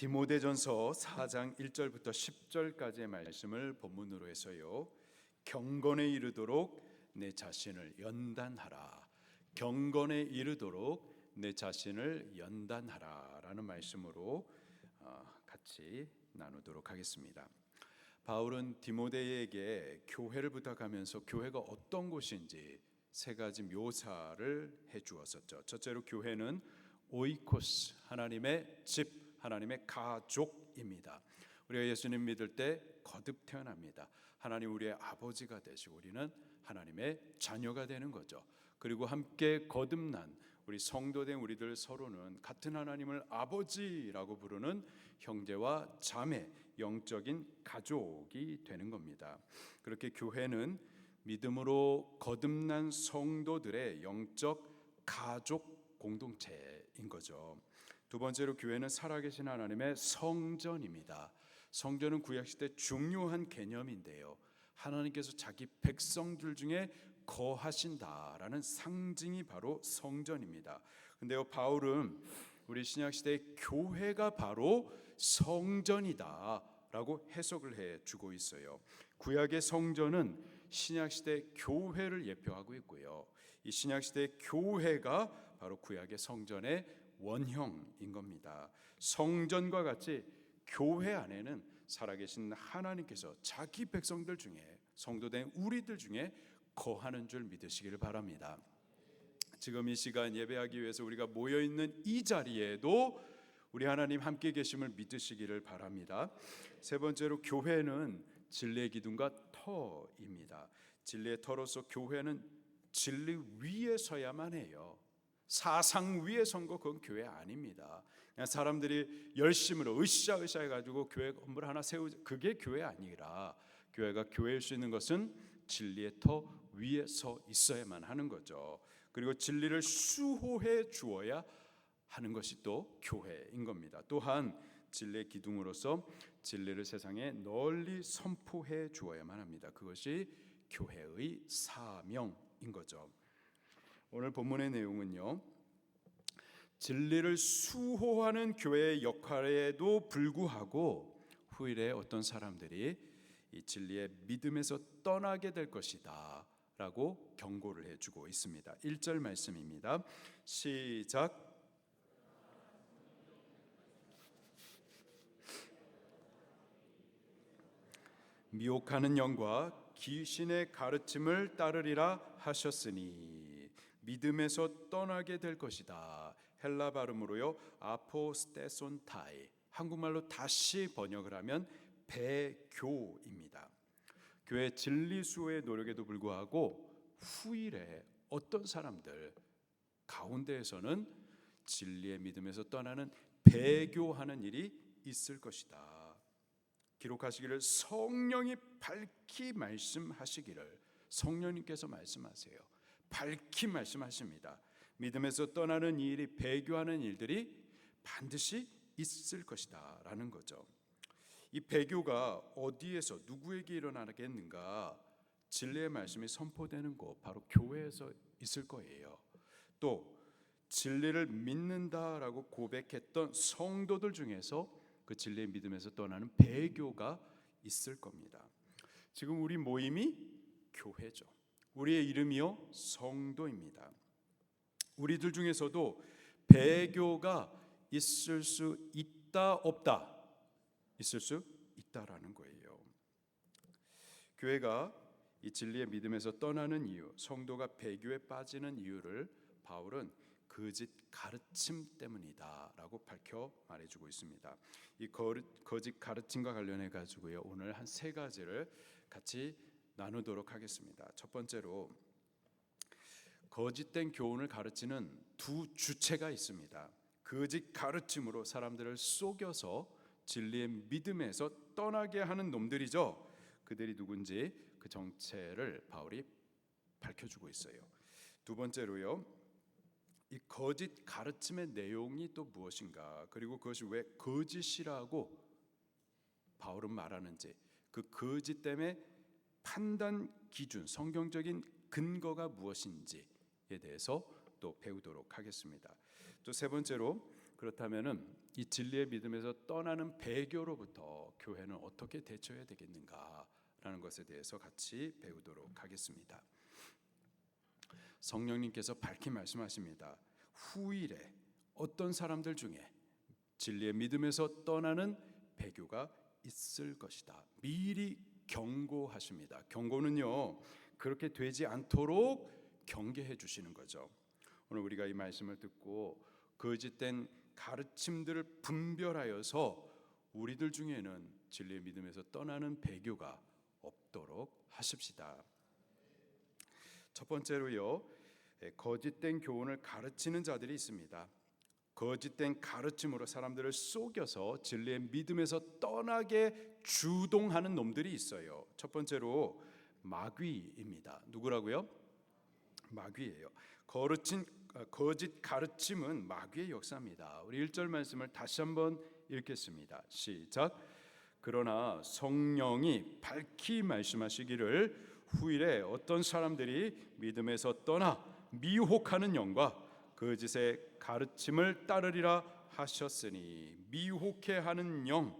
디모데전서 4장 1절부터 10절까지의 말씀을 본문으로 해서요, 경건에 이르도록 내 자신을 연단하라, 경건에 이르도록 내 자신을 연단하라 라는 말씀으로 같이 나누도록 하겠습니다. 바울은 디모데에게 교회를 부탁하면서 교회가 어떤 곳인지 세 가지 묘사를 해주었었죠. 첫째로 교회는 오이코스, 하나님의 집, 하나님의 가족입니다. 우리가 예수님 믿을 때 거듭 태어납니다. 하나님 우리의 아버지가 되시고 우리는 하나님의 자녀가 되는 거죠. 그리고 함께 거듭난 우리 성도된 우리들 서로는 같은 하나님을 아버지라고 부르는 형제와 자매, 영적인 가족이 되는 겁니다. 그렇게 교회는 믿음으로 거듭난 성도들의 영적 가족 공동체인 거죠. 두 번째로 교회는 살아계신 하나님의 성전입니다. 성전은 구약시대 중요한 개념인데요, 하나님께서 자기 백성들 중에 거하신다라는 상징이 바로 성전입니다. 근데요, 바울은 우리 신약시대의 교회가 바로 성전이다라고 해석을 해주고 있어요. 구약의 성전은 신약시대 교회를 예표하고 있고요, 이 신약시대 교회가 바로 구약의 성전의 원형인 겁니다. 성전과 같이 교회 안에는 살아계신 하나님께서 자기 백성들 중에, 성도된 우리들 중에 거하는 줄 믿으시기를 바랍니다. 지금 이 시간 예배하기 위해서 우리가 모여있는 이 자리에도 우리 하나님 함께 계심을 믿으시기를 바랍니다. 세 번째로 교회는 진리의 기둥과 터입니다. 진리의 터로서 교회는 진리 위에 서야만 해요. 사상 위에 선 거 그건 교회 아닙니다. 그냥 사람들이 열심으로 으쌰으쌰 해가지고 교회 건물 하나 세우자, 그게 교회 아니라 교회가 교회일 수 있는 것은 진리의 터 위에 서 있어야만 하는 거죠. 그리고 진리를 수호해 주어야 하는 것이 또 교회인 겁니다. 또한 진리의 기둥으로서 진리를 세상에 널리 선포해 주어야만 합니다. 그것이 교회의 사명인 거죠. 오늘 본문의 내용은요, 진리를 수호하는 교회의 역할에도 불구하고 후일에 어떤 사람들이 이 진리의 믿음에서 떠나게 될 것이다 라고 경고를 해주고 있습니다. 1절 말씀입니다. 시작. 미혹하는 영과 귀신의 가르침을 따르리라 하셨으니 믿음에서 떠나게 될 것이다. 헬라 발음으로요, 아포스테손타이, 한국말로 다시 번역을 하면 배교입니다. 교회 진리 수호의 노력에도 불구하고 후일에 어떤 사람들 가운데에서는 진리의 믿음에서 떠나는 배교하는 일이 있을 것이다. 기록하시기를 성령이 밝히 말씀하시기를, 성령님께서 말씀하세요. 밝히 말씀하십니다. 믿음에서 떠나는 일이, 배교하는 일들이 반드시 있을 것이다 라는 거죠. 이 배교가 어디에서 누구에게 일어나겠는가? 진리의 말씀이 선포되는 곳, 바로 교회에서 있을 거예요. 또 진리를 믿는다라고 고백했던 성도들 중에서 그 진리의 믿음에서 떠나는 배교가 있을 겁니다. 지금 우리 모임이 교회죠. 우리의 이름이요 성도입니다. 우리들 중에서도 배교가 있을 수 있다 없다? 있을 수 있다라는 거예요. 교회가 이 진리의 믿음에서 떠나는 이유, 성도가 배교에 빠지는 이유를 바울은 거짓 가르침 때문이다라고 밝혀 말해주고 있습니다. 이 거짓 가르침과 관련해 가지고요, 오늘 한 세 가지를 같이 나누도록 하겠습니다. 첫 번째로, 거짓된 교훈을 가르치는 두 주체가 있습니다. 거짓 가르침으로 사람들을 속여서 진리의 믿음에서 떠나게 하는 놈들이죠. 그들이 누군지 그 정체를 바울이 밝혀주고 있어요. 두 번째로요, 이 거짓 가르침의 내용이 또 무엇인가, 그리고 그것이 왜 거짓이라고 바울은 말하는지, 그 거짓 때문에 판단 기준, 성경적인 근거가 무엇인지에 대해서 또 배우도록 하겠습니다. 또 세 번째로, 그렇다면은 이 진리의 믿음에서 떠나는 배교로부터 교회는 어떻게 대처해야 되겠는가라는 것에 대해서 같이 배우도록 하겠습니다. 성령님께서 밝히 말씀하십니다. 후일에 어떤 사람들 중에 진리의 믿음에서 떠나는 배교가 있을 것이다. 미리 경고하십니다. 경고는요, 그렇게 되지 않도록 경계해 주시는 거죠. 오늘 우리가 이 말씀을 듣고 거짓된 가르침들을 분별하여서 우리들 중에는 진리의 믿음에서 떠나는 배교가 없도록 하십시다. 첫 번째로요, 거짓된 교훈을 가르치는 자들이 있습니다. 거짓된 가르침으로 사람들을 속여서 진리의 믿음에서 떠나게 주동하는 놈들이 있어요. 첫 번째로 마귀입니다. 누구라고요? 마귀예요. 거짓 가르침은 마귀의 역사입니다. 우리 1절 말씀을 다시 한번 읽겠습니다. 시작. 그러나 성령이 밝히 말씀하시기를 후일에 어떤 사람들이 믿음에서 떠나 미혹하는 영과 거짓의 가르침을 따르리라 하셨으니, 미혹해 하는 영,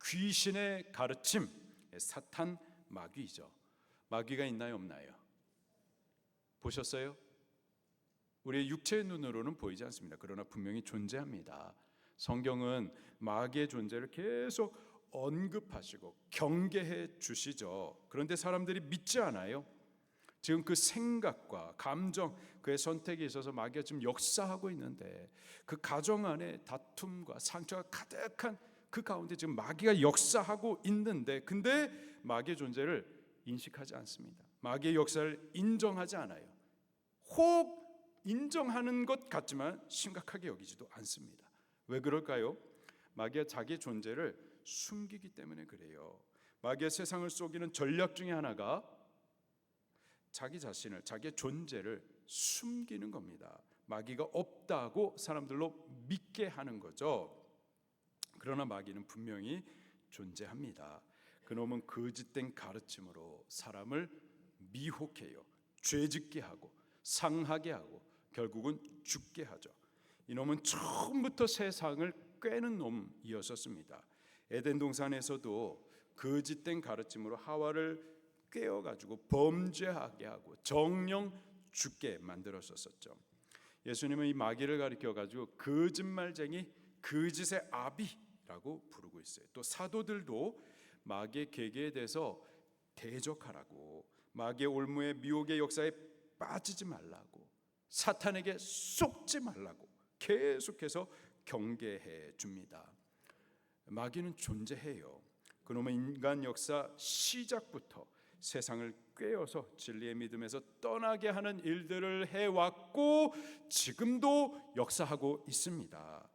귀신의 가르침, 사탄 마귀죠. 마귀가 있나요, 없나요? 보셨어요? 우리의 육체의 눈으로는 보이지 않습니다. 그러나 분명히 존재합니다. 성경은 마귀의 존재를 계속 언급하시고 경계해 주시죠. 그런데 사람들이 믿지 않아요. 지금 그 생각과 감정, 그의 선택에 있어서 마귀가 지금 역사하고 있는데, 그 가정 안에 다툼과 상처가 가득한 그 가운데 지금 마귀가 역사하고 있는데, 근데 마귀의 존재를 인식하지 않습니다. 마귀의 역사를 인정하지 않아요. 혹 인정하는 것 같지만 심각하게 여기지도 않습니다. 왜 그럴까요? 마귀가 자기의 존재를 숨기기 때문에 그래요. 마귀의 세상을 속이는 전략 중에 하나가 자기 자신을, 자기의 존재를 숨기는 겁니다. 마귀가 없다고 사람들로 믿게 하는 거죠. 그러나 마귀는 분명히 존재합니다. 그놈은 거짓된 가르침으로 사람을 미혹해요. 죄짓게 하고 상하게 하고 결국은 죽게 하죠. 이놈은 처음부터 세상을 꿰는 놈이었습니다. 에덴 동산에서도 거짓된 가르침으로 하와를 꿰어가지고 범죄하게 하고 정령 죽게 만들었었죠. 예수님은 이 마귀를 가리켜가지고 거짓말쟁이, 거짓의 아비라고 부르고 있어요. 또 사도들도 마귀의 계계에 대해서 대적하라고, 마귀의 올무의 미혹의 역사에 빠지지 말라고, 사탄에게 속지 말라고 계속해서 경계해 줍니다. 마귀는 존재해요. 그놈의 인간 역사 시작부터 세상을 꿰어서 진리의 믿음에서 떠나게 하는 일들을 해왔고 지금도 역사하고 있습니다.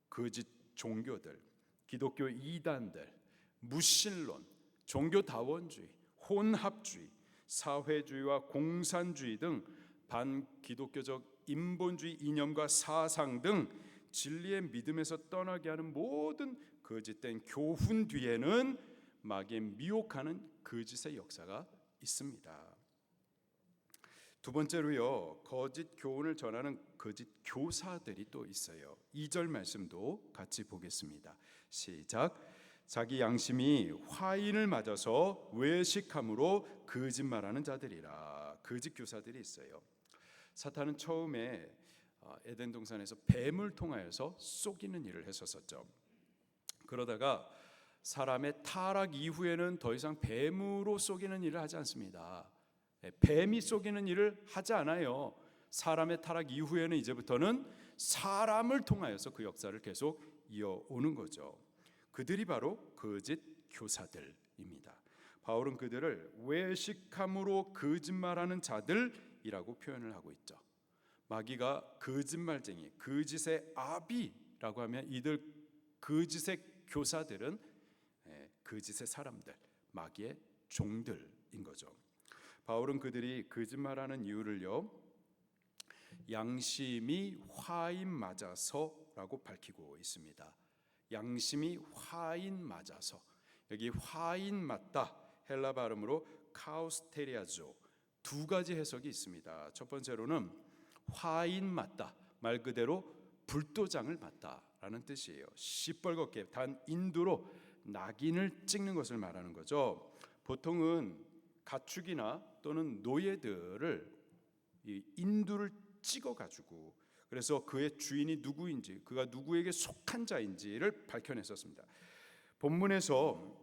거짓 종교들, 기독교 이단들, 무신론, 종교다원주의, 혼합주의, 사회주의와 공산주의 등 반기독교적 인본주의 이념과 사상 등 진리의 믿음에서 떠나게 하는 모든 거짓된 교훈 뒤에는 마귀의 미혹하는 거짓의 역사가 있습니다. 두 번째로요, 거짓 교훈을 전하는 거짓 교사들이 또 있어요. 2절 말씀도 같이 보겠습니다. 시작. 자기 양심이 화인을 맞아서 외식함으로 거짓말하는 자들이라. 거짓 교사들이 있어요. 사탄은 처음에 에덴 동산에서 뱀을 통하여서 속이는 일을 했었죠. 그러다가 사람의 타락 이후에는 더 이상 뱀으로 속이는 일을 하지 않습니다. 뱀이 속이는 일을 하지 않아요. 사람의 타락 이후에는 이제부터는 사람을 통하여서 그 역사를 계속 이어오는 거죠. 그들이 바로 거짓 교사들입니다. 바울은 그들을 외식함으로 거짓말하는 자들이라고 표현을 하고 있죠. 마귀가 거짓말쟁이, 거짓의 아비라고 하면 이들 거짓의 교사들은 거짓의 사람들, 마귀의 종들인 거죠. 바울은 그들이 거짓말하는 이유를요, 양심이 화인 맞아서라고 밝히고 있습니다. 양심이 화인 맞아서, 여기 화인 맞다, 헬라 발음으로 카우스테리아조, 두 가지 해석이 있습니다. 첫 번째로는 화인 맞다, 말 그대로 불도장을 맞다라는 뜻이에요. 시뻘겋게 단 인두로 낙인을 찍는 것을 말하는 거죠. 보통은 가축이나 또는 노예들을 이 인두를 찍어가지고 그래서 그의 주인이 누구인지, 그가 누구에게 속한 자인지를 밝혀냈었습니다. 본문에서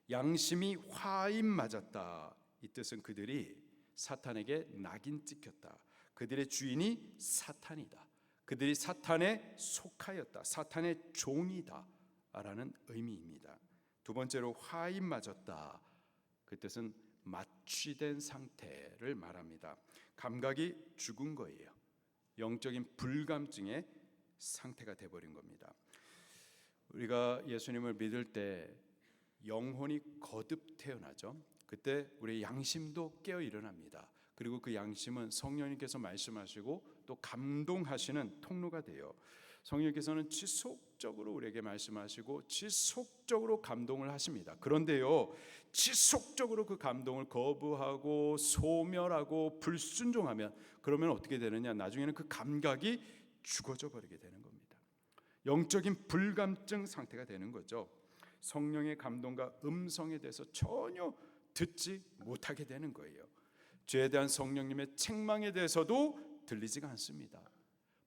양심이 화인 맞았다, 이 뜻은 그들이 사탄에게 낙인 찍혔다, 그들의 주인이 사탄이다, 그들이 사탄에 속하였다, 사탄의 종이다 라는 의미입니다. 두 번째로 화인 맞았다, 그 뜻은 마취된 상태를 말합니다. 감각이 죽은 거예요. 영적인 불감증의 상태가 돼버린 겁니다. 우리가 예수님을 믿을 때 영혼이 거듭 태어나죠. 그때 우리의 양심도 깨어 일어납니다. 그리고 그 양심은 성령님께서 말씀하시고 또 감동하시는 통로가 돼요. 성령님께서는 지속적으로 우리에게 말씀하시고 지속적으로 감동을 하십니다. 그런데요, 지속적으로 그 감동을 거부하고 소멸하고 불순종하면 그러면 어떻게 되느냐? 나중에는 그 감각이 죽어져 버리게 되는 겁니다. 영적인 불감증 상태가 되는 거죠. 성령의 감동과 음성에 대해서 전혀 듣지 못하게 되는 거예요. 죄에 대한 성령님의 책망에 대해서도 들리지가 않습니다.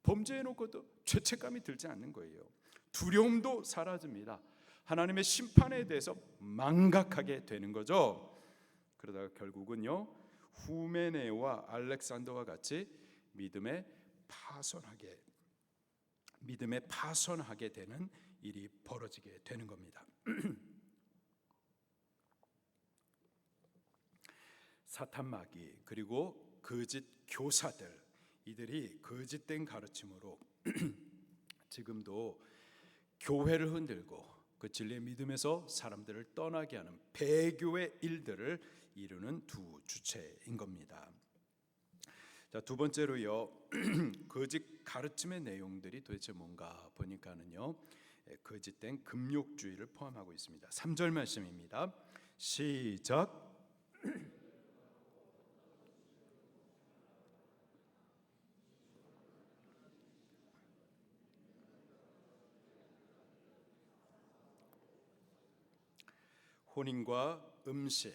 범죄해놓고도 죄책감이 들지 않는 거예요. 두려움도 사라집니다. 하나님의 심판에 대해서 망각하게 되는 거죠. 그러다가 결국은요, 후메네와 알렉산더와 같이 믿음에 파선하게 되는 일이 벌어지게 되는 겁니다. 사탄마귀 그리고 거짓 교사들, 이들이 거짓된 가르침으로 지금도 교회를 흔들고 그 진리의 믿음에서 사람들을 떠나게 하는 배교의 일들을 이루는 두 주체인 겁니다. 자, 두 번째로요, 거짓 가르침의 내용들이 도대체 뭔가 보니까는요, 거짓된 금욕주의를 포함하고 있습니다. 3절 말씀입니다. 시작. 혼인과 음식,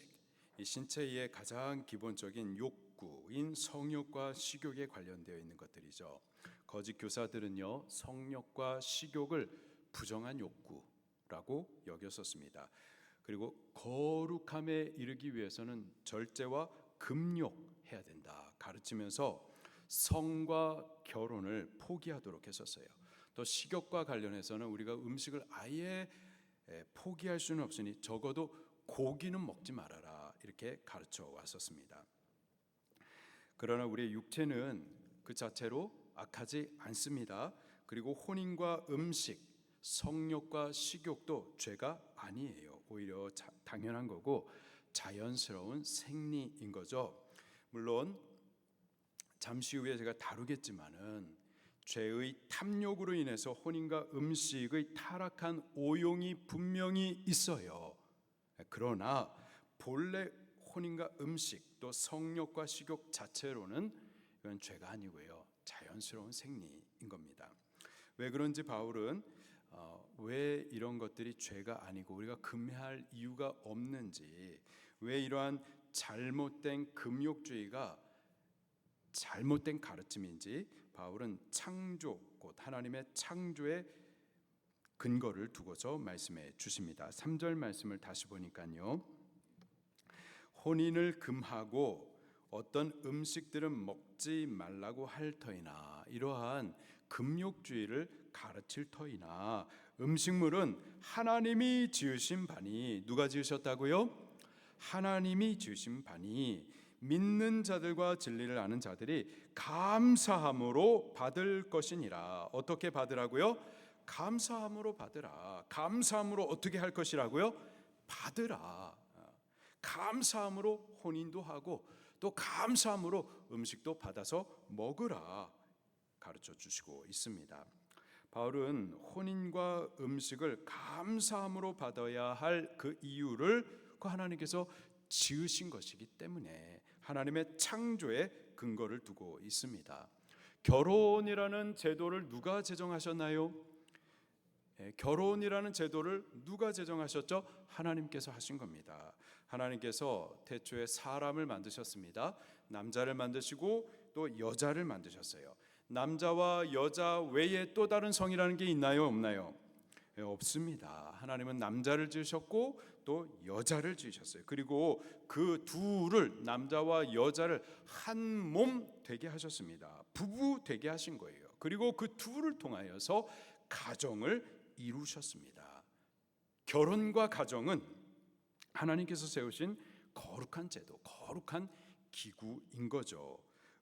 이 신체의 가장 기본적인 욕구인 성욕과 식욕에 관련되어 있는 것들이죠. 거짓 교사들은요, 성욕과 식욕을 부정한 욕구라고 여겼었습니다. 그리고 거룩함에 이르기 위해서는 절제와 금욕해야 된다 가르치면서 성과 결혼을 포기하도록 했었어요. 또 식욕과 관련해서는 우리가 음식을 아예 포기할 수는 없으니 적어도 고기는 먹지 말아라, 이렇게 가르쳐 왔었습니다. 그러나 우리의 육체는 그 자체로 악하지 않습니다. 그리고 혼인과 음식, 성욕과 식욕도 죄가 아니에요. 오히려 당연한 거고 자연스러운 생리인 거죠. 물론 잠시 후에 제가 다루겠지만은 죄의 탐욕으로 인해서 혼인과 음식의 타락한 오용이 분명히 있어요. 그러나 본래 혼인과 음식 또 성욕과 식욕 자체로는 이건 죄가 아니고요, 자연스러운 생리인 겁니다. 왜 그런지 바울은 왜 이런 것들이 죄가 아니고 우리가 금해할 이유가 없는지, 왜 이러한 잘못된 금욕주의가 잘못된 가르침인지 바울은 창조, 곧 하나님의 창조의 근거를 두고서 말씀해 주십니다. 3절 말씀을 다시 보니까요, 혼인을 금하고 어떤 음식들은 먹지 말라고 할 터이나, 이러한 금욕주의를 가르칠 터이나, 음식물은 하나님이 지으신 바니, 누가 지으셨다고요? 하나님이 지으신 바니 믿는 자들과 진리를 아는 자들이 감사함으로 받을 것이니라. 어떻게 받으라고요? 감사함으로 받으라. 감사함으로 어떻게 할 것이라고요? 받으라. 감사함으로 혼인도 하고 또 감사함으로 음식도 받아서 먹으라 가르쳐 주시고 있습니다. 바울은 혼인과 음식을 감사함으로 받아야 할 그 이유를 그 하나님께서 지으신 것이기 때문에 하나님의 창조에 근거를 두고 있습니다. 결혼이라는 제도를 누가 제정하셨나요? 결혼이라는 제도를 누가 제정하셨죠? 하나님께서 하신 겁니다. 하나님께서 태초에 사람을 만드셨습니다. 남자를 만드시고 또 여자를 만드셨어요. 남자와 여자 외에 또 다른 성이라는 게 있나요? 없나요? 없습니다. 하나님은 남자를 지으셨고 또 여자를 지으셨어요. 그리고 그 둘을, 남자와 여자를 한 몸 되게 하셨습니다. 부부 되게 하신 거예요. 그리고 그 둘을 통하여서 가정을 이루셨습니다. 결혼과 가정은 하나님께서 세우신 거룩한 제도, 거룩한 기구인 거죠.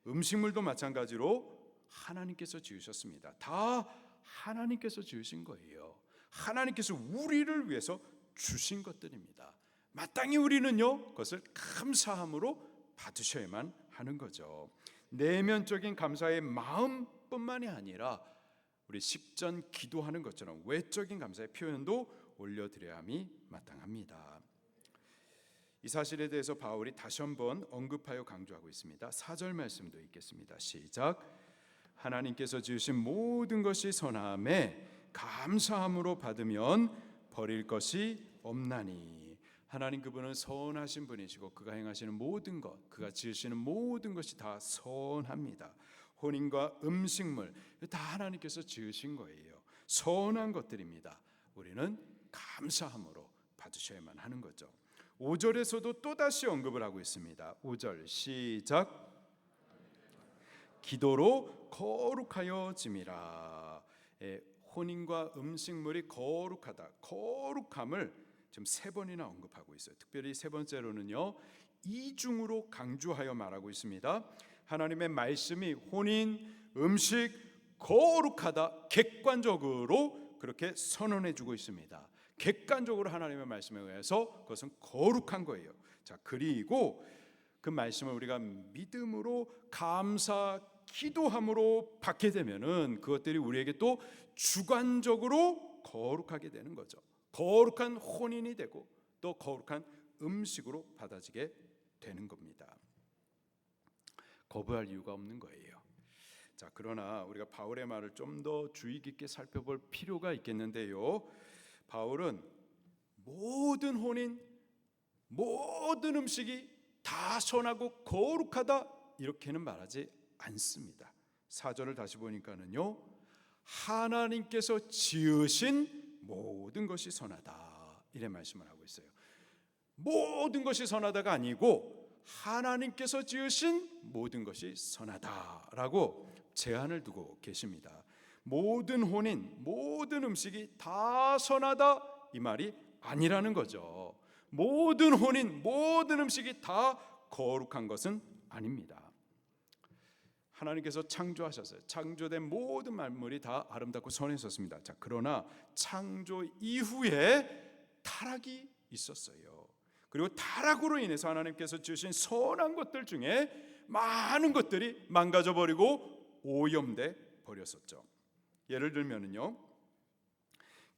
음식물도 마찬가지로 하나님께서 지으셨습니다. 다 하나님께서 지으신 거예요. 하나님께서 우리를 위해서 주신 것들입니다. 마땅히 우리는요, 그것을 감사함으로 받으셔야만 하는 거죠. 내면적인 감사의 마음뿐만이 아니라 우리 식전 기도하는 것처럼 외적인 감사의 표현도 올려드려야 함이 마땅합니다. 이 사실에 대해서 바울이 다시 한번 언급하여 강조하고 있습니다. 4절 말씀도 읽겠습니다. 시작. 하나님께서 지으신 모든 것이 선함에 감사함으로 받으면 버릴 것이 없나니. 하나님 그분은 선하신 분이시고 그가 행하시는 모든 것, 그가 지으시는 모든 것이 다 선합니다. 혼인과 음식물 다 하나님께서 지으신 거예요. 선한 것들입니다. 우리는 감사함으로 받으셔야만 하는 거죠. 5절에서도 또다시 언급을 하고 있습니다. 5절 시작. 기도로 거룩하여 짐이라. 혼인과 음식물이 거룩하다, 거룩함을 지금 3번이나 언급하고 있어요. 특별히 3번째로는요, 이중으로 강조하여 말하고 있습니다. 하나님의 말씀이 혼인, 음식, 거룩하다, 객관적으로 그렇게 선언해 주고 있습니다. 객관적으로 하나님의 말씀에 의해서 그것은 거룩한 거예요. 자, 그리고 그 말씀을 우리가 믿음으로 감사 기도함으로 받게 되면은 그것들이 우리에게 또 주관적으로 거룩하게 되는 거죠. 거룩한 혼인이 되고 또 거룩한 음식으로 받아지게 되는 겁니다. 거부할 이유가 없는 거예요. 자, 그러나 우리가 바울의 말을 좀 더 주의 깊게 살펴볼 필요가 있겠는데요. 바울은 모든 혼인, 모든 음식이 다 선하고 거룩하다 이렇게는 말하지 않습니다. 4절을 다시 보니까는요, 하나님께서 지으신 모든 것이 선하다 이래 말씀을 하고 있어요. 모든 것이 선하다가 아니고 하나님께서 지으신 모든 것이 선하다라고 제한을 두고 계십니다. 모든 혼인, 모든 음식이 다 선하다 이 말이 아니라는 거죠. 모든 혼인, 모든 음식이 다 거룩한 것은 아닙니다. 하나님께서 창조하셨어요. 창조된 모든 만물이 다 아름답고 선했었습니다. 자, 그러나 창조 이후에 타락이 있었어요. 그리고 타락으로 인해서 하나님께서 주신 선한 것들 중에 많은 것들이 망가져 버리고 오염돼 버렸었죠. 예를 들면은요,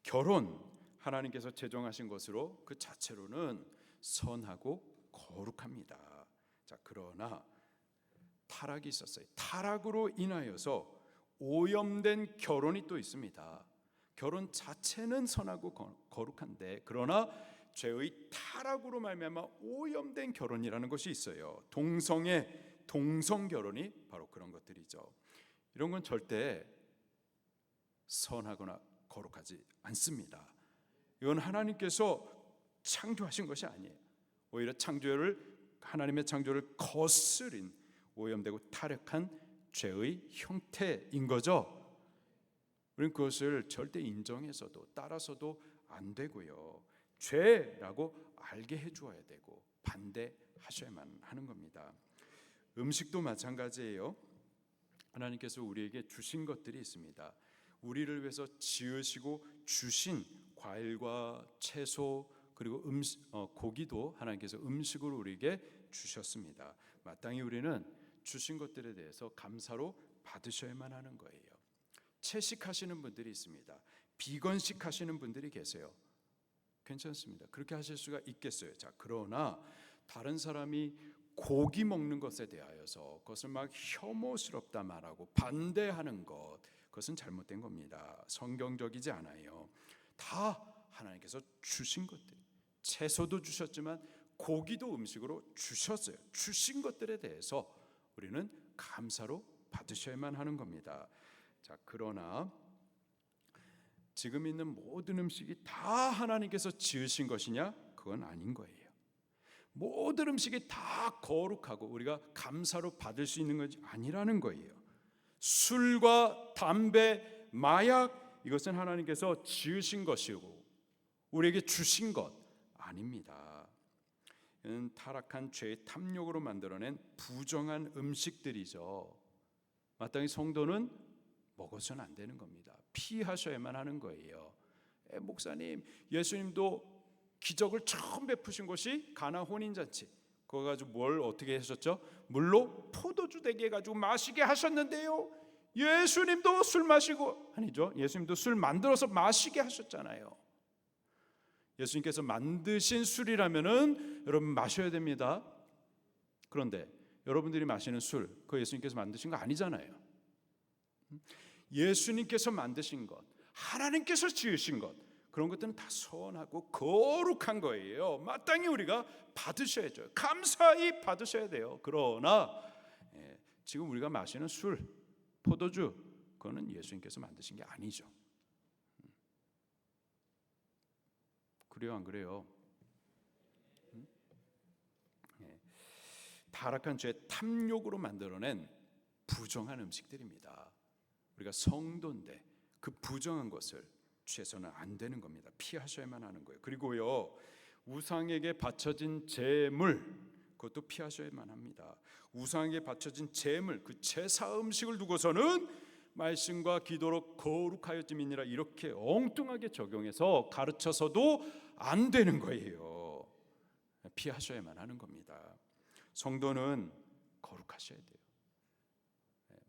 결혼 하나님께서 제정하신 것으로 그 자체로는 선하고 거룩합니다. 자, 그러나 타락이 있었어요. 타락으로 인하여서 오염된 결혼이 또 있습니다. 결혼 자체는 선하고 거룩한데 그러나 죄의 타락으로 말미암아 오염된 결혼이라는 것이 있어요. 동성애, 동성 결혼이 바로 그런 것들이죠. 이런 건 절대 선하거나 거룩하지 않습니다. 이건 하나님께서 창조하신 것이 아니에요. 오히려 하나님의 창조를 거스린 오염되고 타락한 죄의 형태인 거죠. 우리는 그것을 절대 인정해서도 따라서도 안 되고요. 죄라고 알게 해주어야 되고 반대하셔야만 하는 겁니다. 음식도 마찬가지예요. 하나님께서 우리에게 주신 것들이 있습니다. 우리를 위해서 지으시고 주신 과일과 채소 그리고 고기도 하나님께서 음식으로 우리에게 주셨습니다. 마땅히 우리는 주신 것들에 대해서 감사로 받으셔야만 하는 거예요. 채식하시는 분들이 있습니다. 비건식 하시는 분들이 계세요. 괜찮습니다. 그렇게 하실 수가 있겠어요. 자, 그러나 다른 사람이 고기 먹는 것에 대하여서 그것을 막 혐오스럽다 말하고 반대하는 것, 그것은 잘못된 겁니다. 성경적이지 않아요. 다 하나님께서 주신 것들, 채소도 주셨지만 고기도 음식으로 주셨어요. 주신 것들에 대해서 우리는 감사로 받으셔야만 하는 겁니다. 자, 그러나 지금 있는 모든 음식이 다 하나님께서 지으신 것이냐? 그건 아닌 거예요. 모든 음식이 다 거룩하고 우리가 감사로 받을 수 있는 것이 아니라는 거예요. 술과 담배, 마약, 이것은 하나님께서 지으신 것이고 우리에게 주신 것 아닙니다. 이는 타락한 죄의 탐욕으로 만들어낸 부정한 음식들이죠. 마땅히 성도는 먹어서는 안 되는 겁니다. 피하셔야만 하는 거예요. 목사님, 예수님도 기적을 처음 베푸신 것이 가나 혼인잔치, 그거 가지고 뭘 어떻게 하셨죠? 물로 포도주 되게 해가지고 마시게 하셨는데요, 예수님도 술 마시고, 아니죠, 예수님도 술 만들어서 마시게 하셨잖아요. 예수님께서 만드신 술이라면은 여러분 마셔야 됩니다. 그런데 여러분들이 마시는 술, 그거 예수님께서 만드신 거 아니잖아요. 예수님께서 만드신 것, 하나님께서 지으신 것, 그런 것들은 다 선하고 거룩한 거예요. 마땅히 우리가 받으셔야죠. 감사히 받으셔야 돼요. 그러나 지금 우리가 마시는 술, 포도주, 그거는 예수님께서 만드신 게 아니죠. 그래요, 안 그래요? 타락한 죄 탐욕으로 만들어낸 부정한 음식들입니다. 우리가 성도인데 그 부정한 것을 취해서는 안 되는 겁니다. 피하셔야만 하는 거예요. 그리고요, 우상에게 바쳐진 제물, 그것도 피하셔야만 합니다. 우상에게 바쳐진 제물, 그 제사 음식을 두고서는 말씀과 기도로 거룩하여짐이니라 이렇게 엉뚱하게 적용해서 가르쳐서도 안 되는 거예요. 피하셔야만 하는 겁니다. 성도는 거룩하셔야 돼요.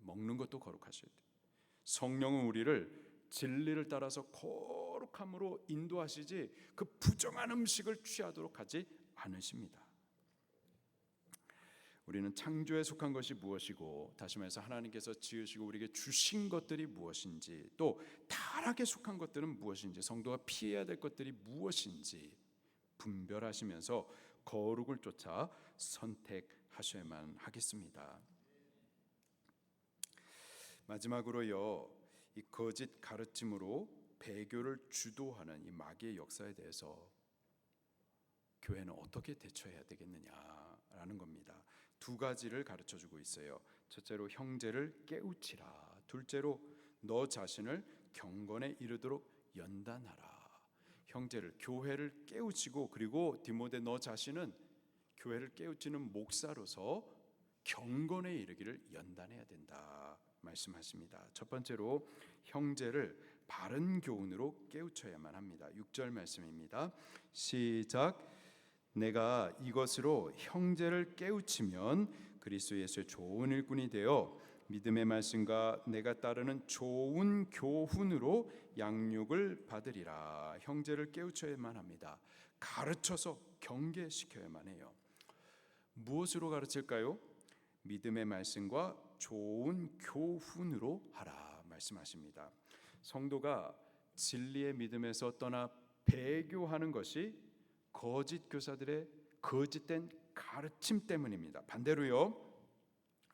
먹는 것도 거룩하셔야 돼요. 성령은 우리를 진리를 따라서 거룩함으로 인도하시지 그 부정한 음식을 취하도록 하지 않으십니다. 우리는 창조에 속한 것이 무엇이고, 다시 말해서 하나님께서 지으시고 우리에게 주신 것들이 무엇인지, 또 타락에 속한 것들은 무엇인지, 성도가 피해야 될 것들이 무엇인지 분별하시면서 거룩을 쫓아 선택하셔야만 하겠습니다. 마지막으로요, 이 거짓 가르침으로 배교를 주도하는 이 마귀의 역사에 대해서 교회는 어떻게 대처해야 되겠느냐라는 겁니다. 두 가지를 가르쳐주고 있어요. 첫째로 형제를 깨우치라. 둘째로 너 자신을 경건에 이르도록 연단하라. 형제를, 교회를 깨우치고, 그리고 디모데 너 자신은 교회를 깨우치는 목사로서 경건에 이르기를 연단해야 된다 말씀하십니다. 첫 번째로 형제를 바른 교훈으로 깨우쳐야만 합니다. 6절 말씀입니다. 시작. 내가 이것으로 형제를 깨우치면 그리스도 예수의 좋은 일꾼이 되어 믿음의 말씀과 내가 따르는 좋은 교훈으로 양육을 받으리라. 형제를 깨우쳐야만 합니다. 가르쳐서 경계시켜야만 해요. 무엇으로 가르칠까요? 믿음의 말씀과 좋은 교훈으로 하라 말씀하십니다. 성도가 진리의 믿음에서 떠나 배교하는 것이 거짓 교사들의 거짓된 가르침 때문입니다. 반대로요,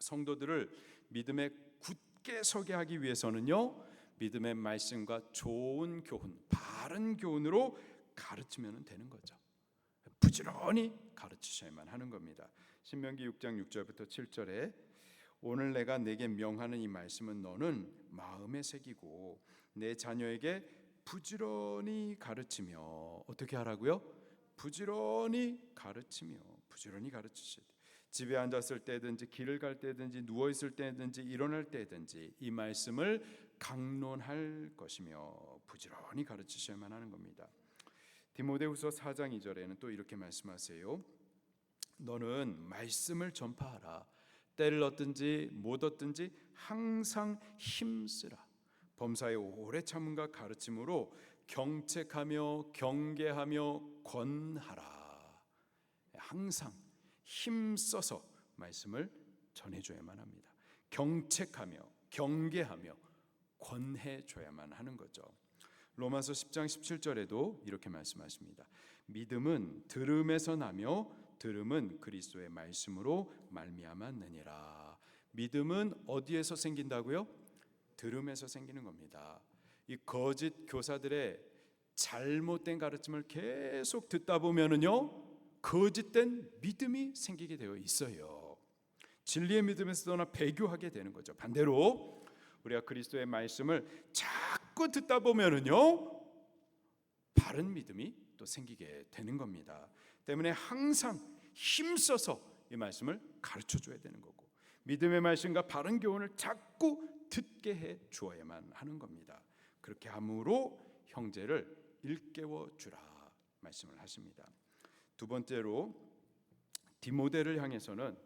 성도들을 믿음에 굳게 서게 하기 위해서는요, 믿음의 말씀과 좋은 교훈, 바른 교훈으로 가르치면 되는 거죠. 부지런히 가르치셔야만 하는 겁니다. 신명기 6장 6절부터 7절에 오늘 내가 내게 명하는 이 말씀은 너는 마음에 새기고 내 자녀에게 부지런히 가르치며, 어떻게 하라고요? 부지런히 가르치며, 부지런히 가르치시되 집에 앉았을 때든지 길을 갈 때든지 누워 있을 때든지 일어날 때든지 이 말씀을 강론할 것이며 부지런히 가르치셔야만 하는 겁니다. 디모데후서 4장 2절에는 또 이렇게 말씀하세요. 너는 말씀을 전파하라. 때를 얻든지 못 얻든지 항상 힘쓰라. 범사에 오래 참음과 가르침으로 경책하며 경계하며 권하라. 항상 힘써서 말씀을 전해줘야만 합니다. 경책하며 경계하며 권해줘야만 하는 거죠. 로마서 10장 17절에도 이렇게 말씀하십니다. 믿음은 들음에서 나며 들음은 그리스도의 말씀으로 말미암았느니라. 믿음은 어디에서 생긴다고요? 들음에서 생기는 겁니다. 이 거짓 교사들의 잘못된 가르침을 계속 듣다 보면은요, 거짓된 믿음이 생기게 되어 있어요. 진리의 믿음에서 떠나 배교하게 되는 거죠. 반대로 우리가 그리스도의 말씀을 자꾸 듣다 보면은요, 바른 믿음이 또 생기게 되는 겁니다. 때문에 항상 힘써서 이 말씀을 가르쳐 줘야 되는 거고, 믿음의 말씀과 바른 교훈을 자꾸 듣게 해 주어야만 하는 겁니다. 그렇게 함으로 형제를 일깨워 주라 말씀을 하십니다. 두 번째로 디모데를 향해서는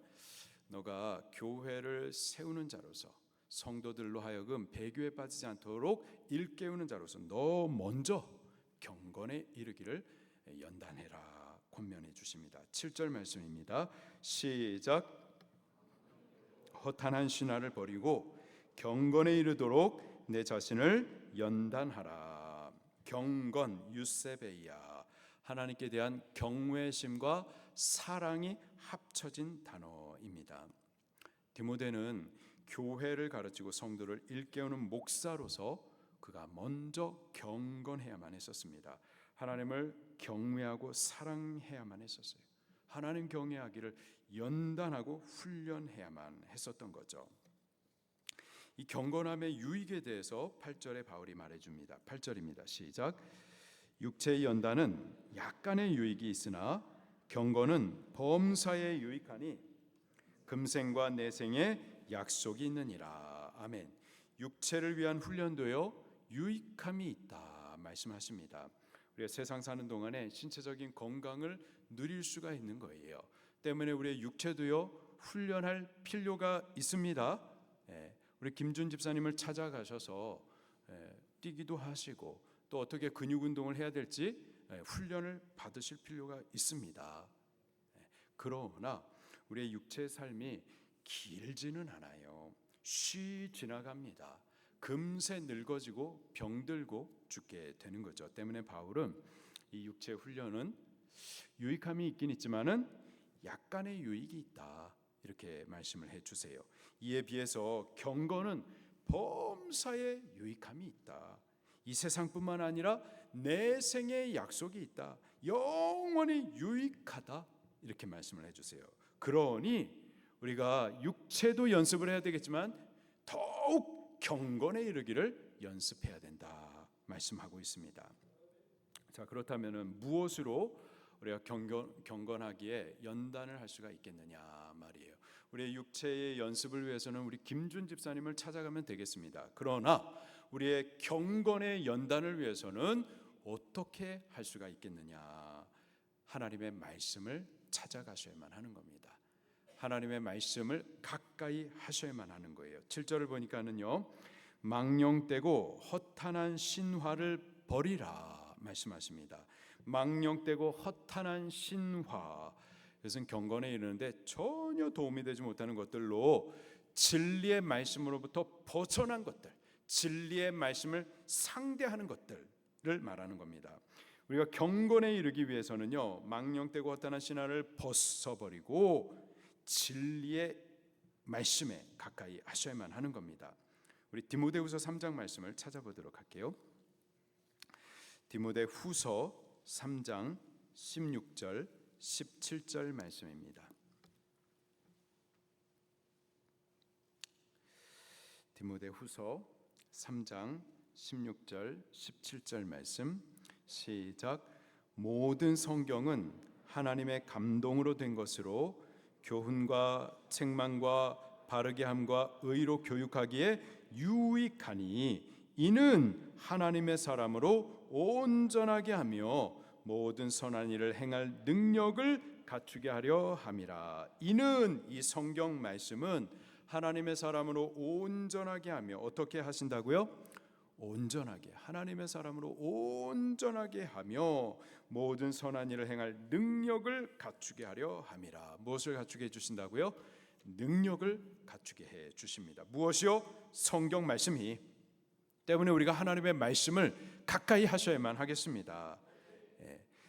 너가 교회를 세우는 자로서 성도들로 하여금 배교에 빠지지 않도록 일깨우는 자로서 너 먼저 경건에 이르기를 연단해라 권면해 주십니다. 7절 말씀입니다. 시작. 허탄한 신화를 버리고 경건에 이르도록 내 자신을 연단하라. 경건 유세베이야, 하나님께 대한 경외심과 사랑이 합쳐진 단어입니다. 디모데는 교회를 가르치고 성도를 일깨우는 목사로서 그가 먼저 경건해야만 했었습니다. 하나님을 경외하고 사랑해야만 했었어요. 하나님 경외하기를 연단하고 훈련해야만 했었던 거죠. 이 경건함의 유익에 대해서 8절에 바울이 말해줍니다. 8절입니다. 시작. 육체의 연단은 약간의 유익이 있으나 경건은 범사에 유익하니 금생과 내생에 약속이 있느니라. 아멘. 육체를 위한 훈련도요 유익함이 있다 말씀하십니다. 우리가 세상 사는 동안에 신체적인 건강을 누릴 수가 있는 거예요. 때문에 우리의 육체도요 훈련할 필요가 있습니다. 우리 김준 집사님을 찾아가셔서 뛰기도 하시고 또 어떻게 근육 운동을 해야 될지 훈련을 받으실 필요가 있습니다. 그러나 우리의 육체의 삶이 길지는 않아요. 쉬 지나갑니다. 금세 늙어지고 병들고 죽게 되는 거죠. 때문에 바울은 이 육체 훈련은 유익함이 있긴 있지만은 약간의 유익이 있다 이렇게 말씀을 해주세요. 이에 비해서 경건은 범사에 유익함이 있다. 이 세상뿐만 아니라 내생의 약속이 있다. 영원히 유익하다 이렇게 말씀을 해주세요. 그러니 우리가 육체도 연습을 해야 되겠지만 더욱 경건에 이르기를 연습해야 된다 말씀하고 있습니다. 자, 그렇다면 무엇으로 우리가 경건하기에 연단을 할 수가 있겠느냐 말이에요. 우리의 육체의 연습을 위해서는 우리 김준 집사님을 찾아가면 되겠습니다. 그러나 우리의 경건의 연단을 위해서는 어떻게 할 수가 있겠느냐? 하나님의 말씀을 찾아가셔야만 하는 겁니다. 하나님의 말씀을 가까이 하셔야만 하는 거예요. 7절을 보니까는요, 망령되고 허탄한 신화를 버리라 말씀하십니다. 망령되고 허탄한 신화, 이것은 경건에 이르는데 전혀 도움이 되지 못하는 것들로 진리의 말씀으로부터 벗어난 것들, 진리의 말씀을 상대하는 것들을 말하는 겁니다. 우리가 경건에 이르기 위해서는요, 망령되고 허탄한 신화를 벗어버리고 진리의 말씀에 가까이 하셔야만 하는 겁니다. 우리 디모데후서 3장 말씀을 찾아보도록 할게요. 디모데후서 3장 16절 17절 말씀입니다. 디모데후서 3장 16절 17절 말씀 시작. 모든 성경은 하나님의 감동으로 된 것으로 교훈과 책망과 바르게 함과 의로 교육하기에 유익하니 이는 하나님의 사람으로 온전하게 하며 모든 선한 일을 행할 능력을 갖추게 하려 함이라. 이는 이 성경 말씀은 하나님의 사람으로 온전하게 하며 어떻게 하신다고요? 온전하게 하나님의 사람으로 온전하게 하며 모든 선한 일을 행할 능력을 갖추게 하려 함이라. 무엇을 갖추게 해주신다고요? 능력을 갖추게 해주십니다. 무엇이요? 성경 말씀이. 때문에 우리가 하나님의 말씀을 가까이 하셔야만 하겠습니다.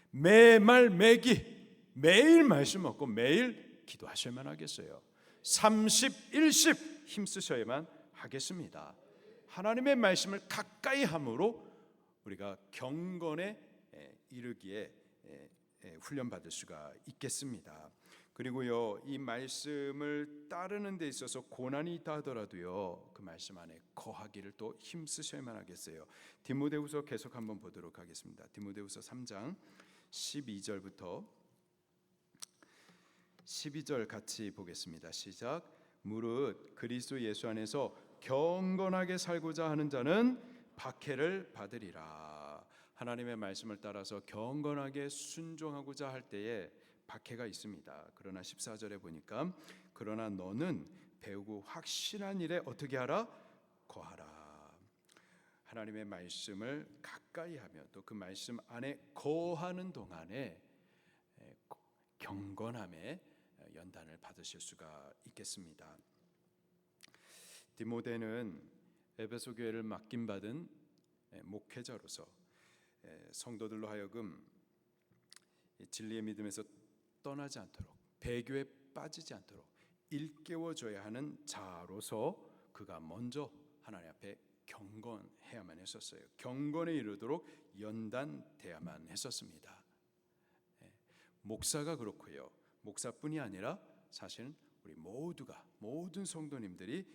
매말 매기 매일 말씀 먹고 매일 기도하셔야만 하겠어요. 30, 10 힘쓰셔야만 하겠습니다. 하나님의 말씀을 가까이 함으로 우리가 경건에 이르기에 훈련받을 수가 있겠습니다. 그리고요, 이 말씀을 따르는 데 있어서 고난이 있다 하더라도요, 그 말씀 안에 거하기를 또 힘쓰셔야만 하겠어요. 디모데후서 계속 한번 보도록 하겠습니다. 디모데후서 3장 12절부터 12절 같이 보겠습니다. 시작. 무릇 그리스도 예수 안에서 경건하게 살고자 하는 자는 박해를 받으리라. 하나님의 말씀을 따라서 경건하게 순종하고자 할 때에 박해가 있습니다. 그러나 14절에 보니까 그러나 너는 배우고 확신한 일에 어떻게 하라? 거하라. 하나님의 말씀을 가까이 하며 또 그 말씀 안에 거하는 동안에 경건함의 연단을 받으실 수가 있겠습니다. 디모데는 에베소 교회를 맡김받은 목회자로서 성도들로 하여금 진리의 믿음에서 떠나지 않도록, 배교에 빠지지 않도록 일깨워줘야 하는 자로서 그가 먼저 하나님 앞에 경건해야만 했었어요. 경건에 이르도록 연단돼야만 했었습니다. 목사가 그렇고요. 목사뿐이 아니라 사실 우리 모두가, 모든 성도님들이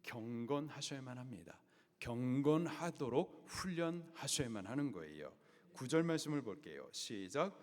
경건하셔야만 합니다. 경건하도록 훈련하셔야만 하는 거예요. 9절 말씀을 볼게요. 시작.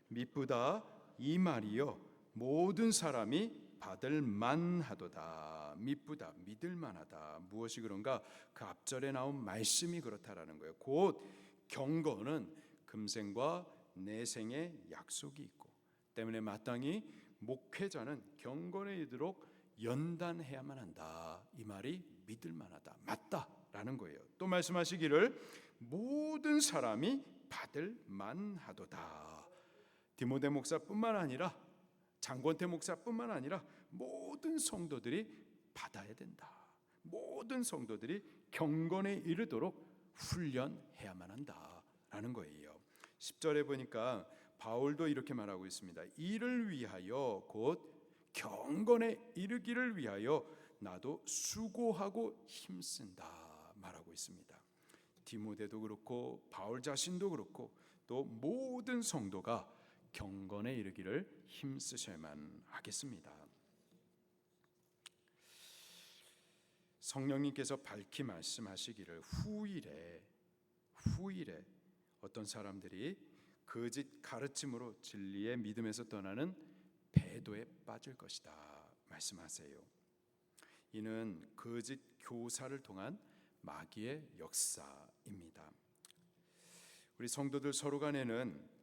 미쁘다 이 말이요 모든 사람이 받을 만하도다. 미쁘다, 믿을 만하다. 무엇이 그런가? 그 앞절에 나온 말씀이 그렇다라는 거예요. 곧 경건은 금생과 내생의 약속이 있고 때문에 마땅히 목회자는 경건에 이르도록 연단해야만 한다. 이 말이 믿을 만하다, 맞다라는 거예요. 또 말씀하시기를 모든 사람이 받을 만하도다. 디모데 목사뿐만 아니라 장권태 목사뿐만 아니라 모든 성도들이 받아야 된다. 모든 성도들이 경건에 이르도록 훈련해야만 한다라는 거예요. 10절에 보니까 바울도 이렇게 말하고 있습니다. 이를 위하여 곧 경건에 이르기를 위하여 나도 수고하고 힘쓴다 말하고 있습니다. 디모데도 그렇고 바울 자신도 그렇고 또 모든 성도가 경건에 이르기를 힘쓰셔야만 하겠습니다. 성령님께서 밝히 말씀하시기를 후일에 어떤 사람들이 거짓 가르침으로 진리의 믿음에서 떠나는 배도에 빠질 것이다 말씀하세요. 이는 거짓 교사를 통한 마귀의 역사입니다. 우리 성도들 서로 간에는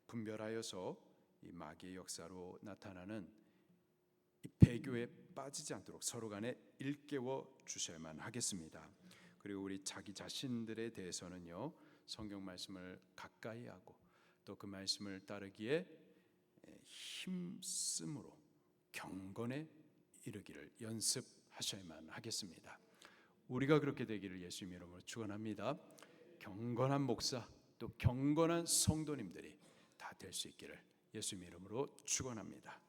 분별하여서 이 마귀의 역사로 나타나는 이 배교에 빠지지 않도록 서로 간에 일깨워 주셔야만 하겠습니다. 그리고 우리 자기 자신들에 대해서는요, 성경 말씀을 가까이 하고 또 그 말씀을 따르기에 힘쓰므로 경건에 이르기를 연습하셔야만 하겠습니다. 우리가 그렇게 되기를 예수님 이름으로 축원합니다. 경건한 목사 또 경건한 성도님들이 다 될 수 있기를 예수님 이름으로 축원합니다.